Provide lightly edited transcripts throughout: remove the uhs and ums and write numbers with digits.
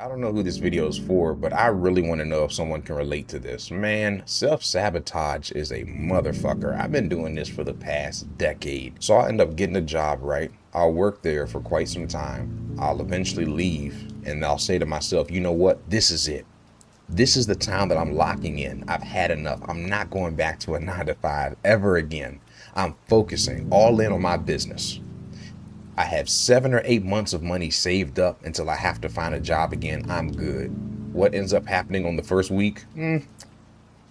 I don't know who this video is for, but I really want to know if someone can relate to this. Man, self-sabotage is a motherfucker. I've been doing this for the past decade. So I'll end up getting a job, right? I'll work there for quite some time. I'll eventually leave and I'll say to myself, you know what? This is it. This is the time that I'm locking in. I've had enough. I'm not going back to a 9 to 5 ever again. I'm focusing all in on my business. I have 7 or 8 months of money saved up until I have to find a job again. I'm good. What ends up happening on the first week?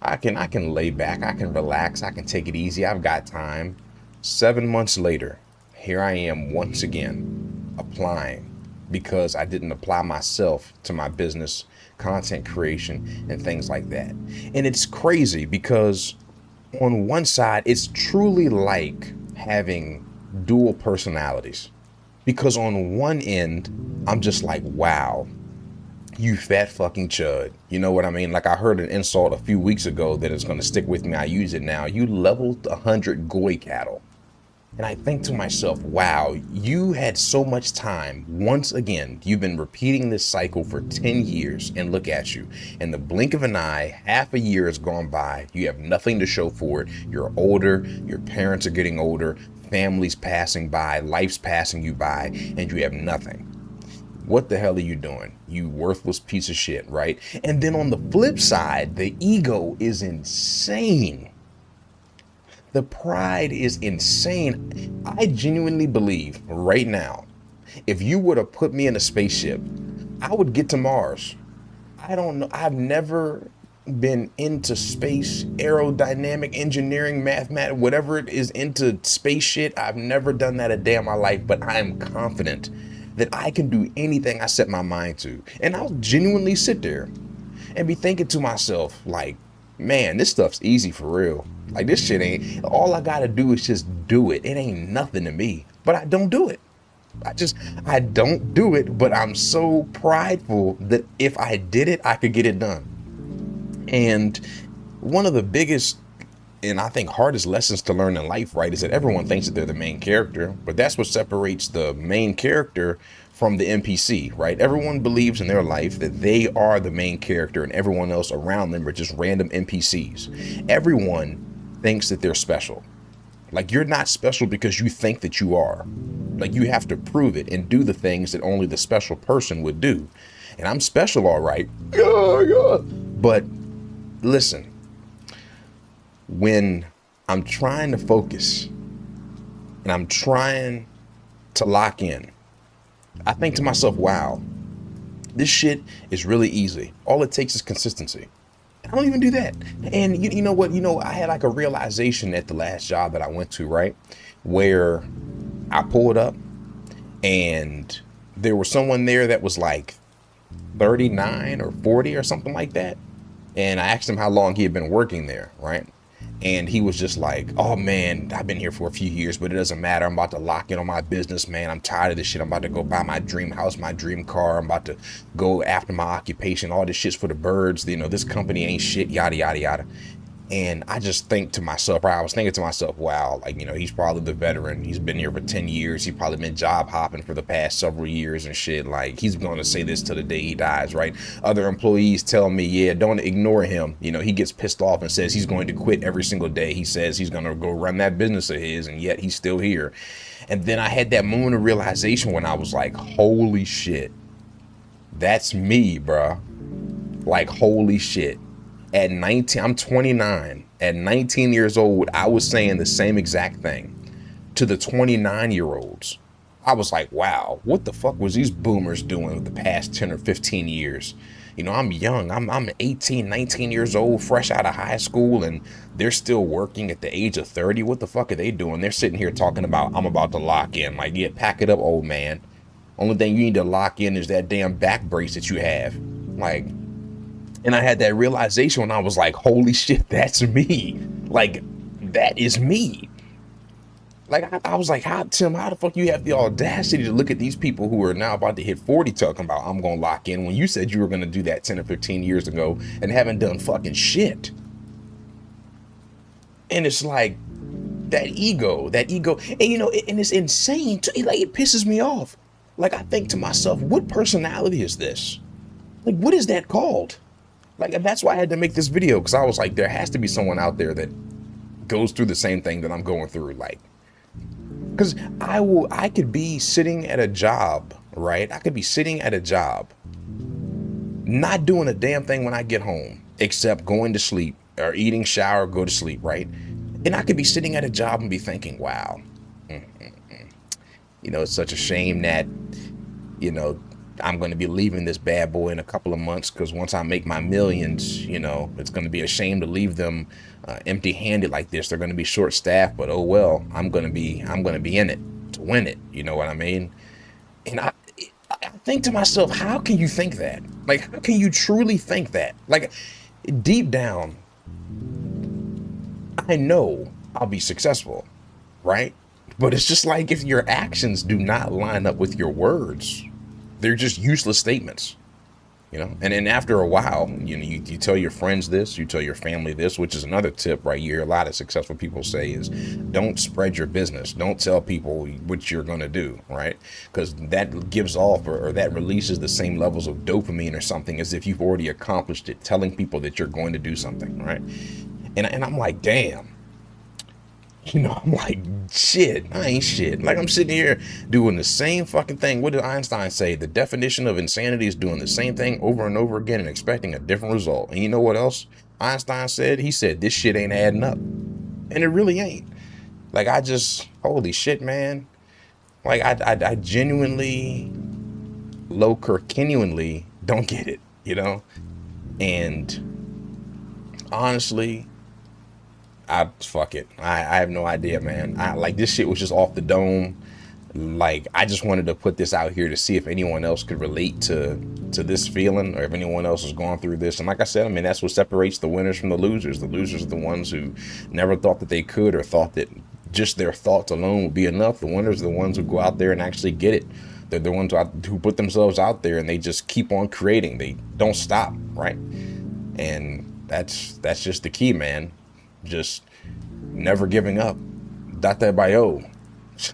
I can lay back. I can relax. I can take it easy. I've got time. 7 months later, here I am once again applying because I didn't apply myself to my business, content creation, and things like that. And it's crazy because on one side, it's truly like having dual personalities. Because on one end, I'm just like, wow, you fat fucking chud. You know what I mean? Like I heard an insult a few weeks ago that is going to stick with me. I use it now. You leveled 100 goy cattle. And I think to myself, wow, you had so much time. Once again, you've been repeating this cycle for 10 years and look at you. In the blink of an eye, half a year has gone by. You have nothing to show for it. You're older. Your parents are getting older. Family's passing by. Life's passing you by. And you have nothing. What the hell are you doing? You worthless piece of shit, right? And then on the flip side, the ego is insane. The pride is insane. I genuinely believe right now, if you were to put me in a spaceship, I would get to Mars. I don't know. I've never been into space, aerodynamic engineering, mathematics, whatever it is into space shit. I've never done that a day in my life, but I am confident that I can do anything I set my mind to. And I'll genuinely sit there and be thinking to myself, like, man, this stuff's easy for real. Like this shit ain't, all I gotta do is just do it. It ain't nothing to me, but I don't do it. I don't do it, but I'm so prideful that if I did it, I could get it done. And one of the biggest and I think hardest lessons to learn in life, right, is that everyone thinks that they're the main character, but that's what separates the main character from the NPC, right? Everyone believes in their life that they are the main character and everyone else around them are just random NPCs. Everyone thinks that they're special. Like you're not special because you think that you are. Like you have to prove it and do the things that only the special person would do. And I'm special, all right. But listen, when I'm trying to focus and I'm trying to lock in, I think to myself, wow, this shit is really easy. All it takes is consistency. I don't even do that. And you know what? I had like a realization at the last job that I went to, right? Where I pulled up and there was someone there that was like 39 or 40 or something like that. And I asked him how long he had been working there, right? And he was just like, oh man, I've been here for a few years, but it doesn't matter. I'm about to lock in on my business, man. I'm tired of this shit. I'm about to go buy my dream house, my dream car. I'm about to go after my occupation. All this shit's for the birds. This company ain't shit, yada, yada, yada. And I just think to myself, right? I was thinking to myself, wow, like, he's probably the veteran. He's been here for 10 years. He's probably been job hopping for the past several years and shit. Like, he's going to say this to the day he dies, right? Other employees tell me, yeah, don't ignore him. He gets pissed off and says he's going to quit every single day. He says he's going to go run that business of his, and yet he's still here. And then I had that moment of realization when I was like, holy shit, that's me, bruh. Like, holy shit. At 19, I'm 29. At 19 years old, I was saying the same exact thing to the 29-year-olds. I was like, wow, what the fuck was these boomers doing the past 10 or 15 years? I'm young. I'm 18, 19 years old, fresh out of high school, and they're still working at the age of 30. What the fuck are they doing? They're sitting here talking about, I'm about to lock in. Like, yeah, pack it up, old man. Only thing you need to lock in is that damn back brace that you have. Like, and I had that realization when I was like, holy shit, that's me. Like, that is me. Like, I was like, Tim, how the fuck you have the audacity to look at these people who are now about to hit 40 talking about, I'm going to lock in, when you said you were going to do that 10 or 15 years ago and haven't done fucking shit. And it's like, that ego, and and it's insane too. Like, it pisses me off. Like, I think to myself, what personality is this? Like, what is that called? Like, and that's why I had to make this video, because I was like, there has to be someone out there that goes through the same thing that I'm going through. Like, because I could be sitting at a job, right? I could be sitting at a job, not doing a damn thing when I get home, except going to sleep or eating, shower, go to sleep, right? And I could be sitting at a job and be thinking, wow, it's such a shame that, you know, I'm going to be leaving this bad boy in a couple of months, because once I make my millions, it's going to be a shame to leave them empty-handed like this. They're going to be short-staffed, but oh well, I'm going to be in it to win it. You know what I mean? And I think to myself, how can you think that? Like, how can you truly think that? Like, deep down, I know I'll be successful, right? But it's just like, if your actions do not line up with your words, they're just useless statements, And then after a while, you tell your friends this, you tell your family this, which is another tip, right? You hear a lot of successful people say is, don't spread your business. Don't tell people what you're going to do, right? Because that gives off, or that releases the same levels of dopamine or something, as if you've already accomplished it, telling people that you're going to do something, right? And I'm like, damn. I'm like, shit, I ain't shit. Like, I'm sitting here doing the same fucking thing. What did Einstein say? The definition of insanity is doing the same thing over and over again and expecting a different result. And you know what else Einstein said? He said, this shit ain't adding up. And it really ain't. Like, holy shit, man. Like, I genuinely, low-curcunually don't get it, And honestly, fuck it. I have no idea, man. Like, this shit was just off the dome. Like, I just wanted to put this out here to see if anyone else could relate to this feeling, or if anyone else is going through this. And like I said, I mean, that's what separates the winners from the losers. The losers are the ones who never thought that they could, or thought that just their thoughts alone would be enough. The winners are the ones who go out there and actually get it. They're the ones who put themselves out there, and they just keep on creating. They don't stop, right? And that's just the key, man. Just never giving up. Date bio.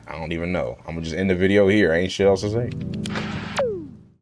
I don't even know. I'm gonna just end the video here. Ain't shit else to say.